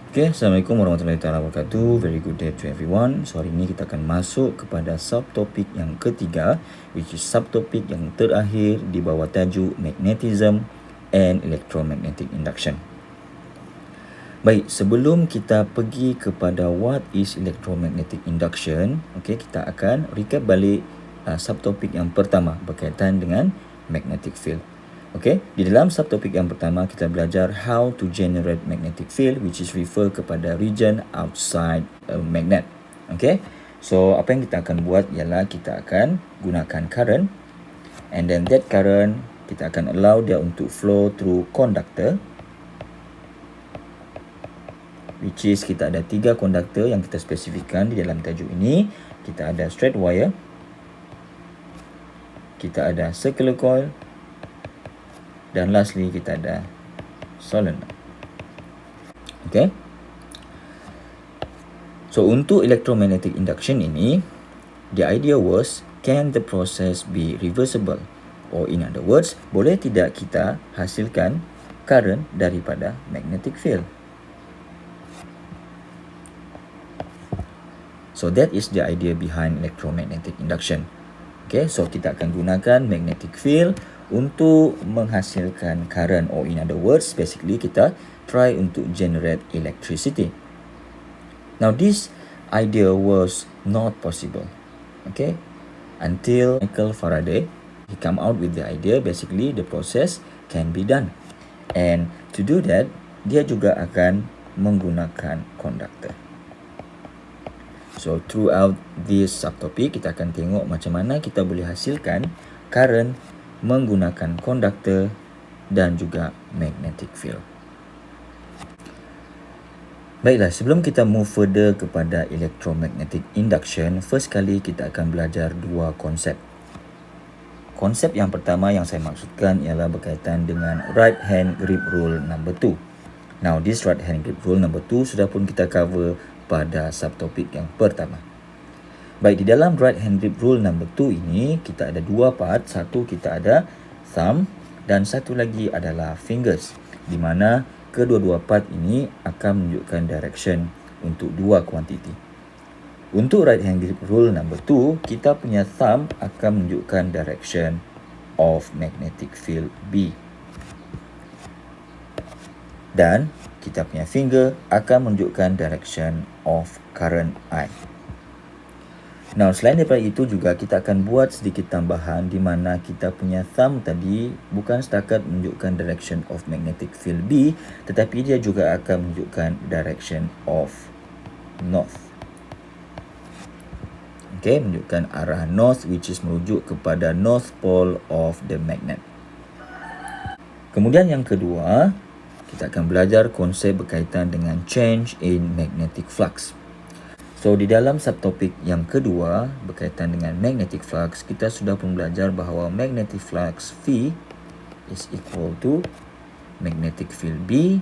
Okay, Assalamualaikum warahmatullahi wabarakatuh. Very good day to everyone. So hari ini kita akan masuk kepada subtopik yang ketiga, which is subtopik yang terakhir di bawah tajuk magnetism and electromagnetic induction. Baik, sebelum kita pergi kepada what is electromagnetic induction, okay, kita akan recap balik subtopik yang pertama berkaitan dengan magnetic field. Okay, di dalam subtopik yang pertama kita belajar how to generate magnetic field, which is refer kepada region outside a magnet. Okay, so apa yang kita akan buat ialah kita akan gunakan current, and then that current kita akan allow dia untuk flow through conductor, which is kita ada 3 conductor yang kita spesifikkan di dalam tajuk ini. Kita ada straight wire, kita ada circular coil, dan lastly kita ada solenoid. Okay, so untuk electromagnetic induction ini, the idea was, can the process be reversible, or in other words, boleh tidak kita hasilkan current daripada magnetic field. So that is the idea behind electromagnetic induction. Okay, so kita akan gunakan magnetic field untuk menghasilkan current, or in other words, basically kita try untuk generate electricity. Now this idea was not possible, okay, until Michael Faraday, he come out with the idea, basically the process can be done. And to do that, dia juga akan menggunakan conductor. So throughout this subtopic, kita akan tengok macam mana kita boleh hasilkan current menggunakan conductor dan juga magnetic field. Baiklah, sebelum kita move further kepada electromagnetic induction, first kali kita akan belajar 2 konsep. Konsep yang pertama yang saya maksudkan ialah berkaitan dengan right hand grip rule number 2. Now this right hand grip rule number 2 sudah pun kita cover pada subtopik yang pertama. Baik, di dalam right hand grip rule number 2 ini kita ada 2 part. Satu kita ada thumb dan satu lagi adalah fingers, di mana kedua-dua part ini akan menunjukkan direction untuk 2 kuantiti. Untuk right hand grip rule number 2, kita punya thumb akan menunjukkan direction of magnetic field B, dan kita punya finger akan menunjukkan direction of current I. Now, selain daripada itu juga kita akan buat sedikit tambahan di mana kita punya thumb tadi bukan setakat menunjukkan direction of magnetic field B, tetapi dia juga akan menunjukkan direction of north. Okay, menunjukkan arah north, which is merujuk kepada north pole of the magnet. Kemudian yang kedua, kita akan belajar konsep berkaitan dengan change in magnetic flux. So di dalam subtopik yang kedua berkaitan dengan magnetic flux, kita sudah pun belajar bahawa magnetic flux V is equal to magnetic field B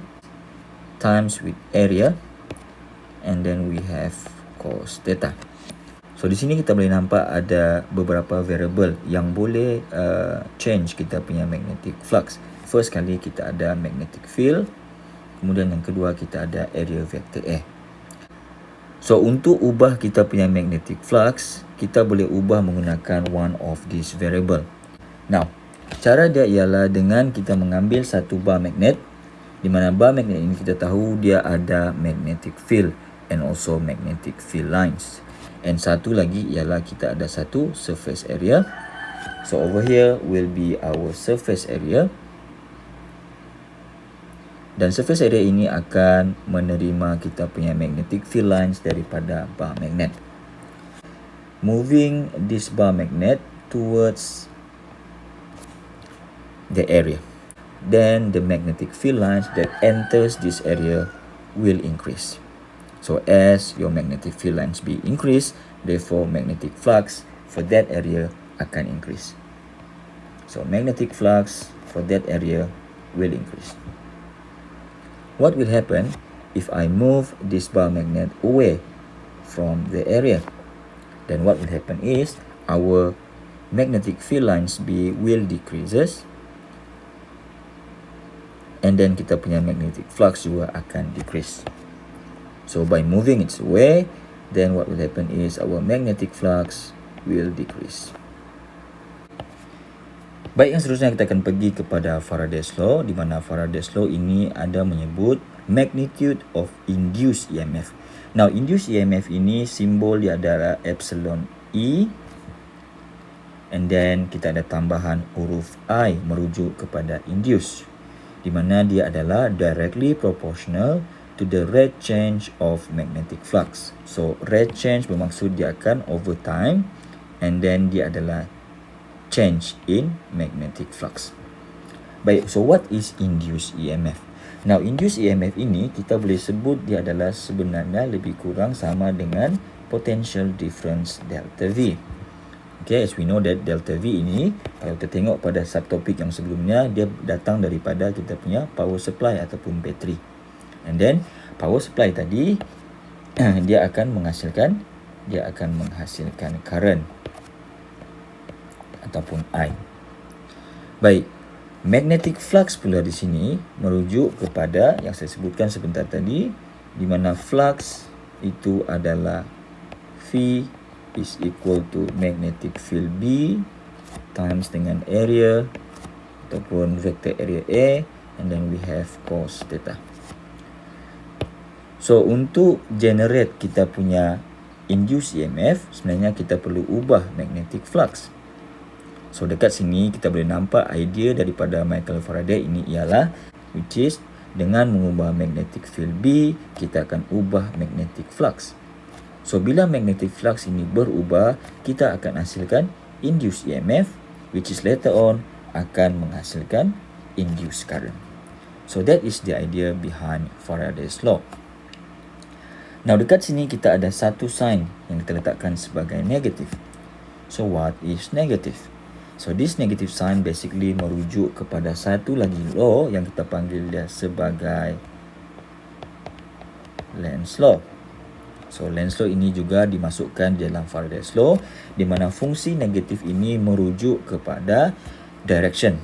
times with area, and then we have cos theta. So di sini kita boleh nampak ada beberapa variable yang boleh change kita punya magnetic flux. First kali kita ada magnetic field, kemudian yang kedua kita ada area vector A. So untuk ubah kita punya magnetic flux, kita boleh ubah menggunakan one of these variable. Now, cara dia ialah dengan kita mengambil satu bar magnet, di mana bar magnet ini kita tahu dia ada magnetic field and also magnetic field lines. And satu lagi ialah kita ada satu surface area. So over here will be our surface area. Dan surface area ini akan menerima kita punya magnetic field lines daripada bar magnet. Moving this bar magnet towards the area, then the magnetic field lines that enters this area will increase. So as your magnetic field lines be increased, therefore magnetic flux for that area akan increase. So magnetic flux for that area will increase. What will happen if I move this bar magnet away from the area? Then what will happen is our magnetic field lines B will decreases, and then kita punya magnetic flux juga akan decrease. So by moving its away, then what will happen is our magnetic flux will decrease. Baik, yang seterusnya kita akan pergi kepada Faraday's Law, di mana Faraday's Law ini ada menyebut magnitude of induced EMF. Now, induced EMF ini simbol dia adalah epsilon E, and then kita ada tambahan huruf I merujuk kepada induce, di mana dia adalah directly proportional to the rate change of magnetic flux. So, rate change bermaksud dia akan over time, and then dia adalah change in magnetic flux. Baik, so what is induced EMF? Now, induced EMF ini kita boleh sebut dia adalah sebenarnya lebih kurang sama dengan potential difference delta V. Okay, as we know that delta V ini, kalau kita tengok pada subtopik yang sebelumnya, dia datang daripada kita punya power supply ataupun bateri. And then, power supply tadi, dia akan menghasilkan current ataupun I. Baik, magnetic flux pula di sini merujuk kepada yang saya sebutkan sebentar tadi, di mana flux itu adalah V is equal to magnetic field B times dengan area ataupun vector area A, and then we have cos theta. So, untuk generate kita punya induced EMF, sebenarnya kita perlu ubah magnetic flux. So, dekat sini kita boleh nampak idea daripada Michael Faraday ini ialah, which is dengan mengubah magnetic field B, kita akan ubah magnetic flux. So, bila magnetic flux ini berubah, kita akan hasilkan induced EMF, which is later on akan menghasilkan induced current. So, that is the idea behind Faraday's Law. Now, dekat sini kita ada satu sign yang kita letakkan sebagai negative. So, what is negative? So, this negative sign basically merujuk kepada satu lagi law yang kita panggil dia sebagai Lenz Law. So, Lenz Law ini juga dimasukkan dalam Faraday's Law, di mana fungsi negatif ini merujuk kepada direction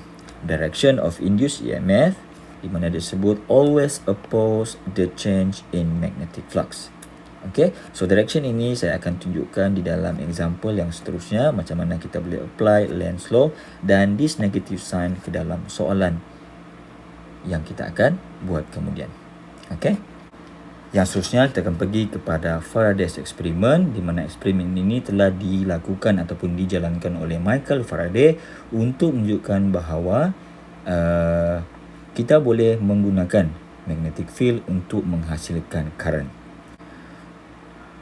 of induced EMF, di mana disebut always oppose the change in magnetic flux. Okay, so direction ini saya akan tunjukkan di dalam example yang seterusnya, macam mana kita boleh apply Lenz Law dan this negative sign ke dalam soalan yang kita akan buat kemudian. Okay, yang seterusnya kita akan pergi kepada Faraday's experiment, di mana eksperimen ini telah dilakukan ataupun dijalankan oleh Michael Faraday untuk menunjukkan bahawa kita boleh menggunakan magnetic field untuk menghasilkan current.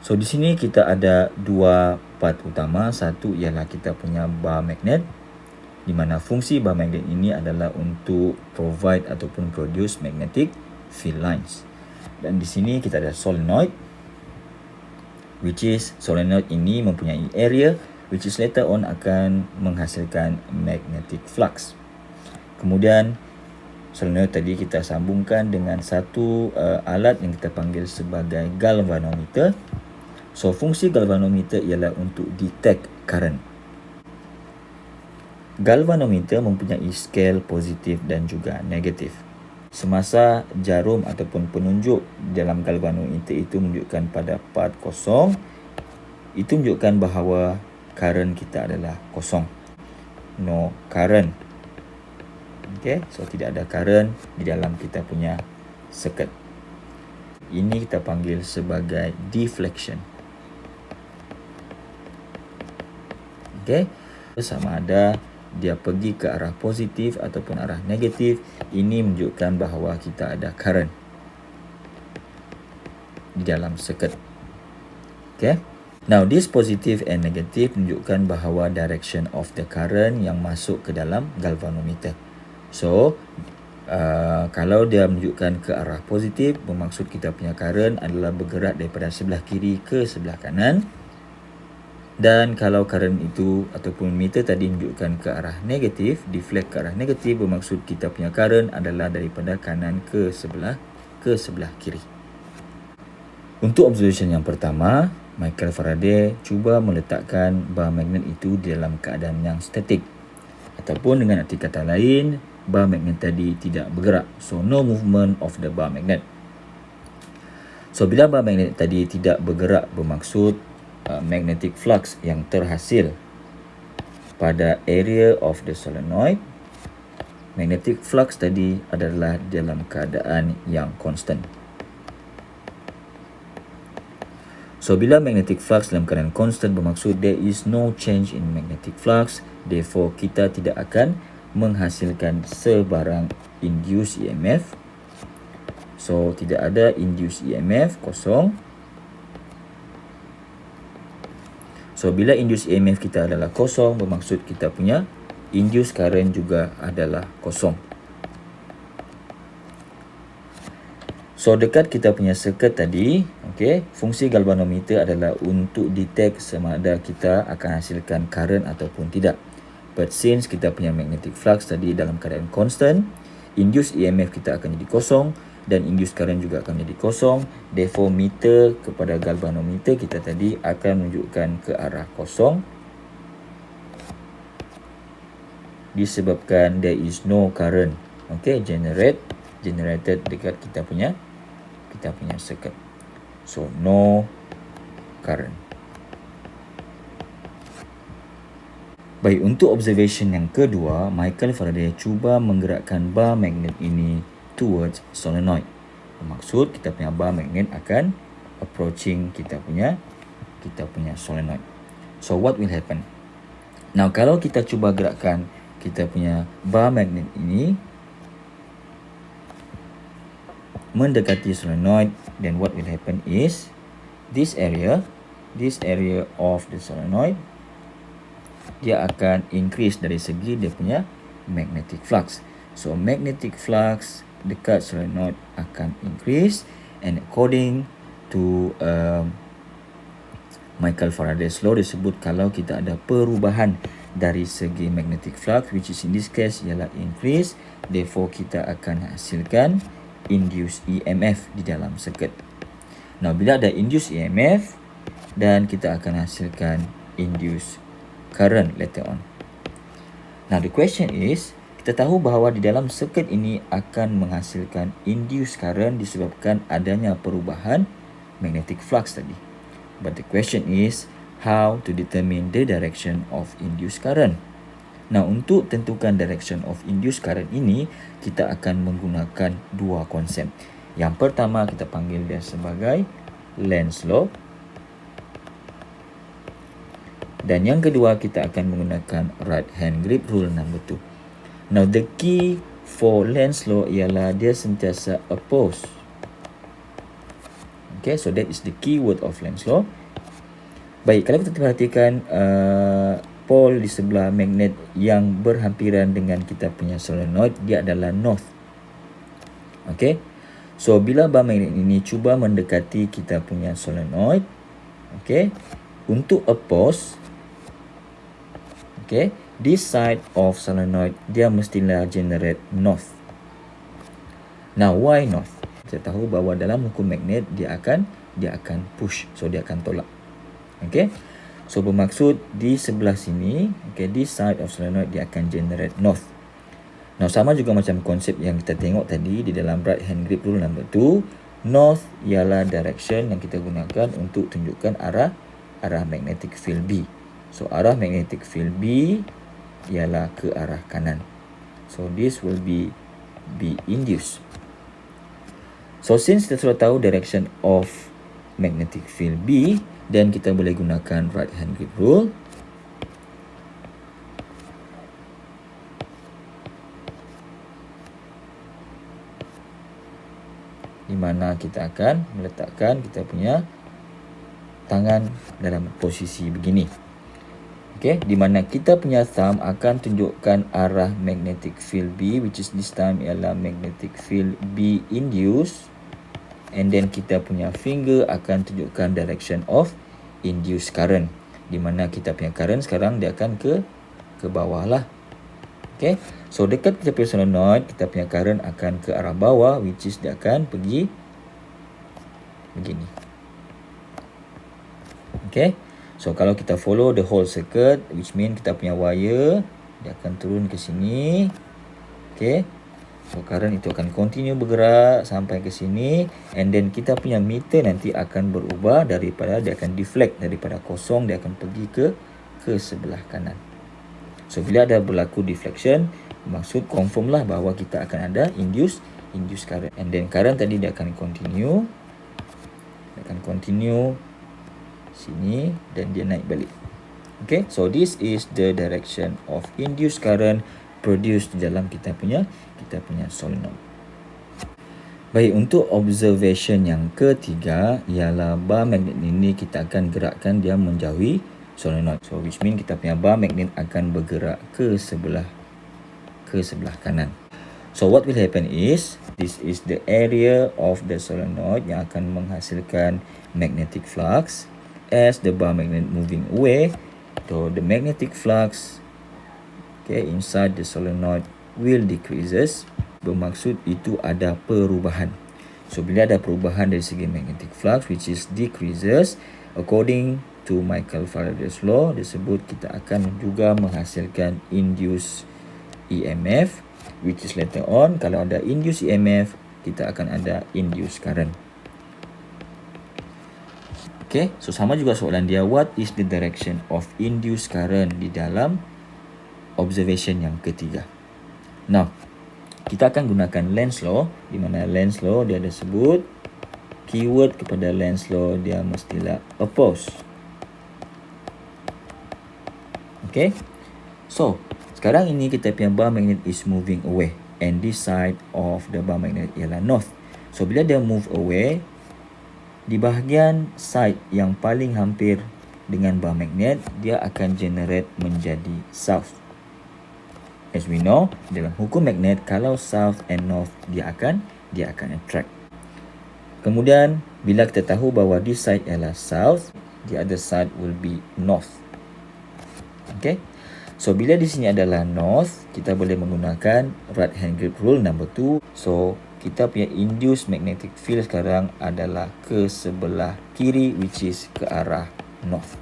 So, di sini kita ada dua part utama. Satu ialah kita punya bar magnet, di mana fungsi bar magnet ini adalah untuk provide ataupun produce magnetic field lines. Dan di sini kita ada solenoid, which is solenoid ini mempunyai area which is later on akan menghasilkan magnetic flux. Kemudian solenoid tadi kita sambungkan dengan satu alat yang kita panggil sebagai galvanometer. So, fungsi galvanometer ialah untuk detect current. Galvanometer mempunyai scale positif dan juga negatif. Semasa jarum ataupun penunjuk dalam galvanometer itu menunjukkan pada part kosong, itu menunjukkan bahawa current kita adalah kosong. No current. Okay, so tidak ada current di dalam kita punya circuit. Ini kita panggil sebagai deflection. Okay, sama ada dia pergi ke arah positif ataupun arah negatif, ini menunjukkan bahawa kita ada current di dalam circuit. Okay, now this positive and negative menunjukkan bahawa direction of the current yang masuk ke dalam galvanometer. So, kalau dia menunjukkan ke arah positif, bermaksud kita punya current adalah bergerak daripada sebelah kiri ke sebelah kanan. Dan kalau current itu ataupun meter tadi menunjukkan ke arah negatif, deflect ke arah negatif, bermaksud kita punya current adalah daripada kanan ke sebelah kiri. Untuk observation yang pertama, Michael Faraday cuba meletakkan bar magnet itu di dalam keadaan yang statik. Ataupun dengan arti kata lain, bar magnet tadi tidak bergerak. So, no movement of the bar magnet. So bila bar magnet tadi tidak bergerak, bermaksud magnetic flux yang terhasil pada area of the solenoid, magnetic flux tadi adalah dalam keadaan yang constant. So bila magnetic flux dalam keadaan constant, bermaksud there is no change in magnetic flux, therefore kita tidak akan menghasilkan sebarang induced EMF. So tidak ada induced EMF, kosong. So bila induced EMF kita adalah kosong, bermaksud kita punya induced current juga adalah kosong. So dekat kita punya circuit tadi, okay, fungsi galvanometer adalah untuk detect sama ada kita akan hasilkan current ataupun tidak. But since kita punya magnetic flux tadi dalam keadaan constant, induced EMF kita akan jadi kosong dan induced current juga akan jadi kosong. Therefore meter kepada galvanometer kita tadi akan menunjukkan ke arah kosong, disebabkan there is no current, okay, generated dekat kita punya circuit. So no current. Baik, untuk observation yang kedua, Michael Faraday cuba menggerakkan bar magnet ini towards solenoid. Bermaksud kita punya bar magnet akan approaching kita punya solenoid. So what will happen? Now kalau kita cuba gerakkan kita punya bar magnet ini mendekati solenoid, then what will happen is this area of the solenoid, dia akan increase dari segi dia punya magnetic flux. So magnetic flux dekat solenoid akan increase, and according to Michael Faraday's law disebut kalau kita ada perubahan dari segi magnetic flux, which is in this case ialah increase, therefore kita akan hasilkan induced EMF di dalam circuit. Now bila ada induced EMF, dan kita akan hasilkan induced current later on. Now the question is, kita tahu bahawa di dalam circuit ini akan menghasilkan induced current disebabkan adanya perubahan magnetic flux tadi. But the question is, how to determine the direction of induced current? Nah, untuk tentukan direction of induced current ini, kita akan menggunakan dua konsep. Yang pertama kita panggil dia sebagai Lenz law. Dan yang kedua kita akan menggunakan right hand grip rule number 2. Now the key for Lenz law ialah dia sentiasa oppose. Okay, so that is the key word of Lenz law. Baik, kalau kita perhatikan pole di sebelah magnet yang berhampiran dengan kita punya solenoid, dia adalah north. Okay, so bila bar magnet ini cuba mendekati kita punya solenoid, okay, untuk oppose, okay, this side of solenoid dia mestilah generate north. Now why north? Kita tahu bahawa dalam hukum magnet dia akan push, so dia akan tolak. Okay, so bermaksud di sebelah sini, okay, this side of solenoid dia akan generate north. Now sama juga macam konsep yang kita tengok tadi di dalam right hand grip rule number 2, north ialah direction yang kita gunakan untuk tunjukkan arah magnetic field B. So arah magnetic field B ialah ke arah kanan. So this will be induced. So since kita sudah tahu direction of magnetic field B, dan kita boleh gunakan right hand grip rule, di mana kita akan meletakkan kita punya tangan dalam posisi begini. Okay, di mana kita punya thumb akan tunjukkan arah magnetic field B, which is this time ialah magnetic field B induced, and then kita punya finger akan tunjukkan direction of induced current, di mana kita punya current sekarang dia akan ke bawah lah. Okay, so dekat kita punya solenoid, kita punya current akan ke arah bawah, which is dia akan pergi begini. Okay, so kalau kita follow the whole circuit, which mean kita punya wire dia akan turun ke sini. Okay, So current itu akan continue bergerak sampai ke sini, and then kita punya meter nanti akan berubah daripada dia akan deflect daripada kosong, dia akan pergi ke sebelah kanan. So bila ada berlaku deflection, maksud confirm lah bahawa kita akan ada induce current, and then current tadi dia akan continue sini dan dia naik balik. Okay, so this is the direction of induced current produced di dalam kita punya solenoid. Baik, untuk observation yang ketiga ialah bar magnet ini kita akan gerakkan dia menjauhi solenoid. So which mean kita punya bar magnet akan bergerak ke sebelah kanan. So what will happen is, this is the area of the solenoid yang akan menghasilkan magnetic flux. As the bar magnet moving away, so the magnetic flux inside the solenoid will decreases. Bermaksud itu ada perubahan. So bila ada perubahan dari segi magnetic flux which is decreases, according to Michael Faraday's law, disebut kita akan juga menghasilkan induced EMF, which is later on kalau ada induced EMF kita akan ada induced current. Okay, so sama juga soalan dia, what is the direction of induced current di dalam observation yang ketiga. Now, kita akan gunakan Lenz law, di mana Lenz law dia ada sebut keyword kepada Lenz law dia mestilah oppose. Okay, so sekarang ini kita punya bar magnet is moving away, and this side of the bar magnet ialah north. So bila dia move away, di bahagian side yang paling hampir dengan bar magnet, dia akan generate menjadi south. As we know, dalam hukum magnet, kalau south and north dia akan attract. Kemudian bila kita tahu bahawa this side ialah south, the other side will be north. Okay, so bila di sini adalah north, kita boleh menggunakan right hand grip rule number 2. So kita punya induced magnetic field sekarang adalah ke sebelah kiri, which is ke arah north.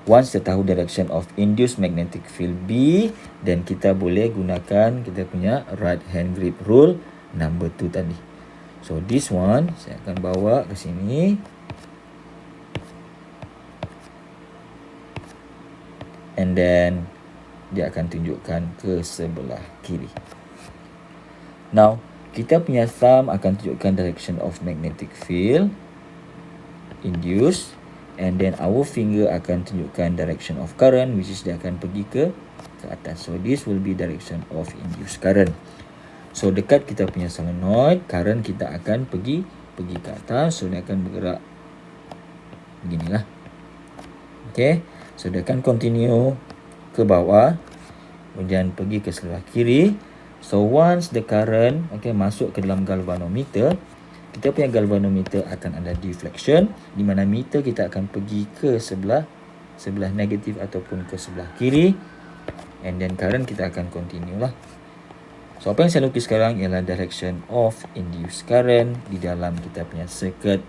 Once kita tahu direction of induced magnetic field B, then kita boleh gunakan kita punya right hand grip rule number 2 tadi. So this one saya akan bawa ke sini. And then dia akan tunjukkan ke sebelah kiri. Now, kita punya thumb akan tunjukkan direction of magnetic field induced, and then our finger akan tunjukkan direction of current, which is dia akan pergi ke atas. So this will be direction of induced current. So dekat kita punya solenoid, current kita akan pergi ke atas. So dia akan bergerak beginilah. Okay, so dia akan continue ke bawah, kemudian pergi ke sebelah kiri. So once the current masuk ke dalam galvanometer, kita punya galvanometer akan ada deflection, di mana meter kita akan pergi ke sebelah negatif ataupun ke sebelah kiri, and then current kita akan continue lah. So apa yang saya lukis sekarang ialah direction of induced current di dalam kita punya circuit.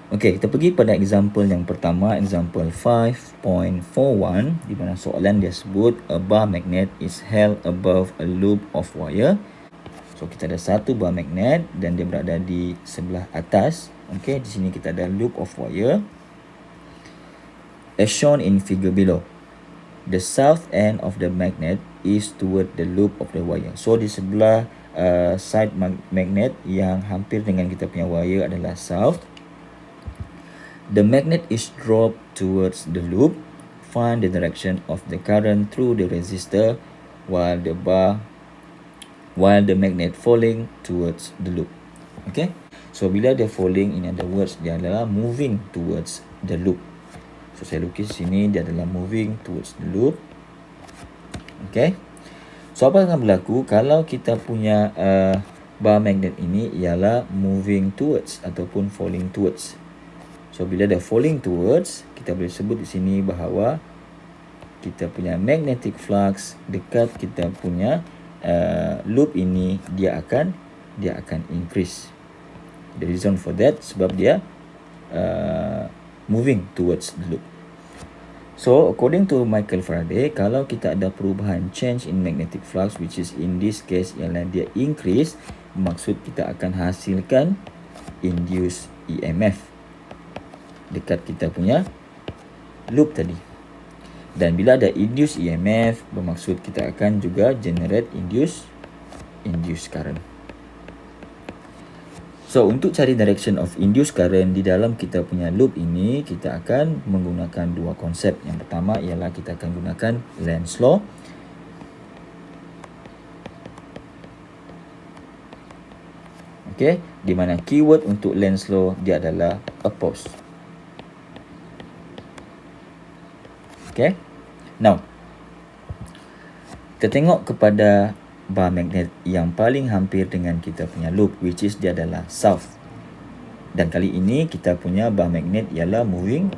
Okay, kita pergi pada example yang pertama, example 5.41, di mana soalan dia sebut a bar magnet is held above a loop of wire. So kita ada satu bar magnet dan dia berada di sebelah atas. Okay, di sini kita ada loop of wire. As shown in figure below, the south end of the magnet is toward the loop of the wire. So di sebelah side magnet yang hampir dengan kita punya wire adalah south. The magnet is dropped towards the loop. Find the direction of the current through the resistor while the magnet falling towards the loop. Okay, so bila dia falling, in other words dia adalah moving towards the loop. So saya lukis sini, dia adalah moving towards the loop. Okay, so apa yang akan berlaku kalau kita punya bar magnet ini ialah moving towards ataupun falling towards. So bila dia falling towards, kita boleh sebut di sini bahawa kita punya magnetic flux dekat kita punya loop ini dia akan increase. The reason for that sebab dia moving towards the loop. So according to Michael Faraday, kalau kita ada perubahan change in magnetic flux, which is in this case ialah dia increase, maksud kita akan hasilkan induced EMF dekat kita punya loop tadi. Dan bila ada induced EMF, bermaksud kita akan juga generate induced current. So untuk cari direction of induced current di dalam kita punya loop ini, kita akan menggunakan dua konsep. Yang pertama ialah kita akan gunakan Lenz law. Okay, di mana keyword untuk Lenz law dia adalah oppose. Okay, now kita tengok kepada bar magnet yang paling hampir dengan kita punya loop, which is dia adalah south. Dan kali ini kita punya bar magnet ialah moving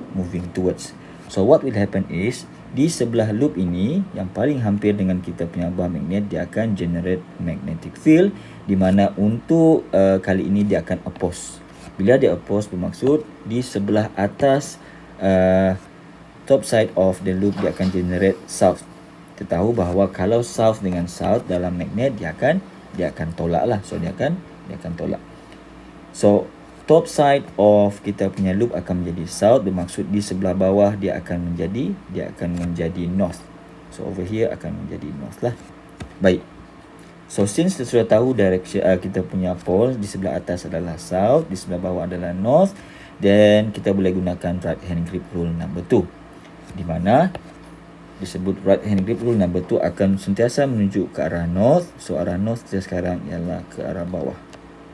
towards. So what will happen is, di sebelah loop ini yang paling hampir dengan kita punya bar magnet, dia akan generate magnetic field, di mana untuk kali ini dia akan oppose. Bila dia oppose, bermaksud di sebelah atas top side of the loop dia akan generate south. Kita tahu bahawa kalau south dengan south dalam magnet, dia akan tolak lah. So dia akan tolak. So top side of kita punya loop akan menjadi south, bermaksud di sebelah bawah dia akan menjadi north. So over here akan menjadi north lah. Baik. So since kita sudah tahu direction kita punya pole di sebelah atas adalah south, di sebelah bawah adalah north, then kita boleh gunakan right hand grip rule number 2, di mana disebut right hand grip rule number 2 akan sentiasa menuju ke arah north. So arah north kita sekarang ialah ke arah bawah.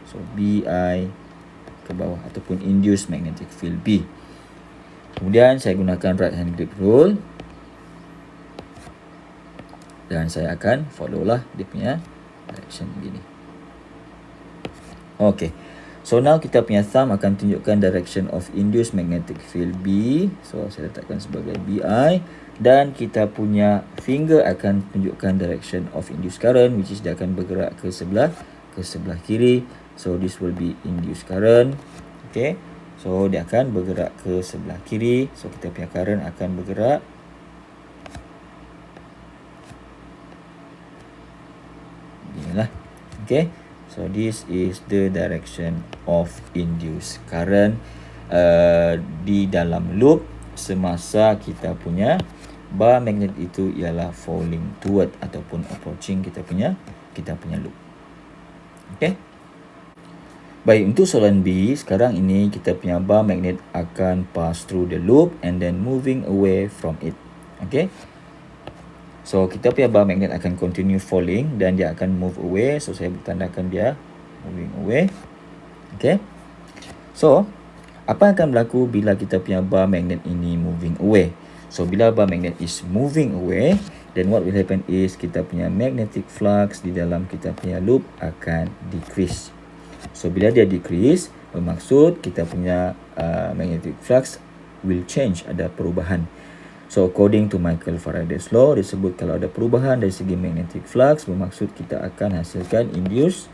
So BI ke bawah ataupun induced magnetic field B. Kemudian saya gunakan right hand grip rule dan saya akan follow lah dia punya direction begini. Okay, so now kita punya thumb akan tunjukkan direction of induced magnetic field B. So saya letakkan sebagai BI, dan kita punya finger akan tunjukkan direction of induced current, which is dia akan bergerak ke sebelah kiri. So this will be induced current. Okay, so dia akan bergerak ke sebelah kiri. So kita punya current akan bergerak beginilah. Okay, so this is the direction of induced current di dalam loop semasa kita punya bar magnet itu ialah falling toward ataupun approaching kita punya loop. Okay. Baik, untuk soalan B, sekarang ini kita punya bar magnet akan pass through the loop and then moving away from it. Okay. So kita punya bar magnet akan continue falling dan dia akan move away. So saya bertandakan dia moving away. Okay. So apa yang akan berlaku bila kita punya bar magnet ini moving away? So bila bar magnet is moving away, then what will happen is kita punya magnetic flux di dalam kita punya loop akan decrease. So bila dia decrease, bermaksud kita punya magnetic flux will change, ada perubahan. So according to Michael Faraday's law, disebut kalau ada perubahan dari segi magnetic flux, bermaksud kita akan hasilkan induced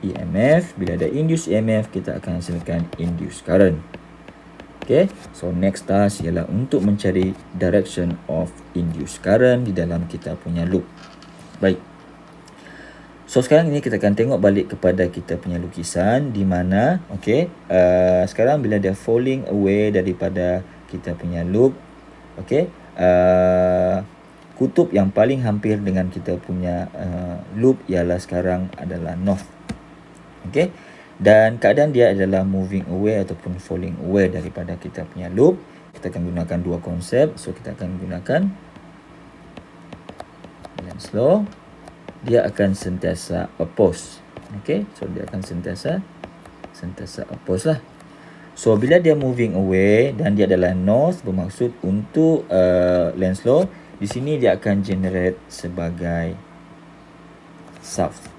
EMF. Bila ada induced EMF, kita akan hasilkan induced current. Okay, so next task ialah untuk mencari direction of induced current di dalam kita punya loop. Baik. So sekarang ini kita akan tengok balik kepada kita punya lukisan, di mana sekarang bila dia falling away daripada kita punya loop, kutub yang paling hampir dengan kita punya loop ialah sekarang adalah north. Okay, dan keadaan dia adalah moving away ataupun falling away daripada kita punya loop. Kita akan gunakan dua konsep. So kita akan gunakan Lenz law. Dia akan sentiasa oppose. Okay, so dia akan sentiasa oppose lah. So bila dia moving away dan dia adalah north, bermaksud untuk Lenz law, di sini dia akan generate sebagai south.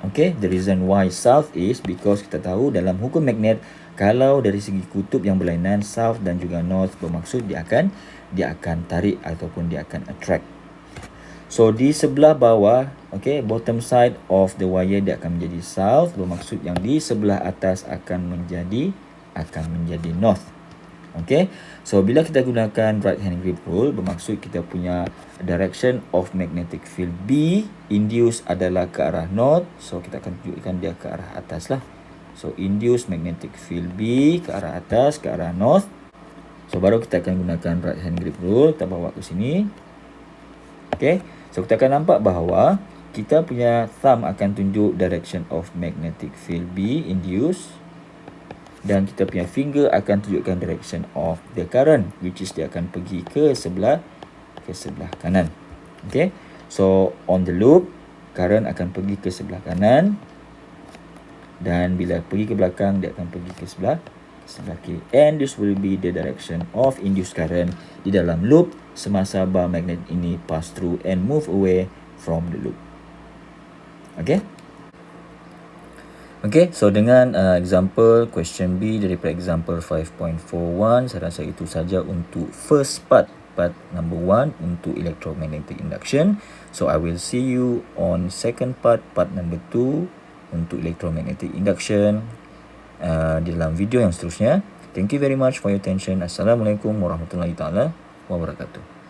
Okay, the reason why south is because kita tahu dalam hukum magnet, kalau dari segi kutub yang berlainan south dan juga north, bermaksud dia akan tarik ataupun dia akan attract. So di sebelah bawah, bottom side of the wire dia akan menjadi south, bermaksud yang di sebelah atas akan menjadi north. Okay, so bila kita gunakan right hand grip rule, bermaksud kita punya direction of magnetic field B induce adalah ke arah north. So kita akan tunjukkan dia ke arah atas lah. So induce magnetic field B ke arah atas, ke arah north. So baru kita akan gunakan right hand grip rule. Kita bawa ke sini. Okay, so kita akan nampak bahawa kita punya thumb akan tunjuk direction of magnetic field B induce, dan kita punya finger akan tunjukkan direction of the current, which is dia akan pergi ke sebelah kanan. Okay, so on the loop, current akan pergi ke sebelah kanan, dan bila pergi ke belakang dia akan pergi ke sebelah kiri. And this will be the direction of induced current di dalam loop semasa bar magnet ini pass through and move away from the loop. Okay. Okay, so dengan example question B daripada example 5.41, saya rasa itu saja untuk first part number 1 untuk electromagnetic induction. So I will see you on second part number 2 untuk electromagnetic induction di dalam video yang seterusnya. Thank you very much for your attention. Assalamualaikum warahmatullahi taala wabarakatuh.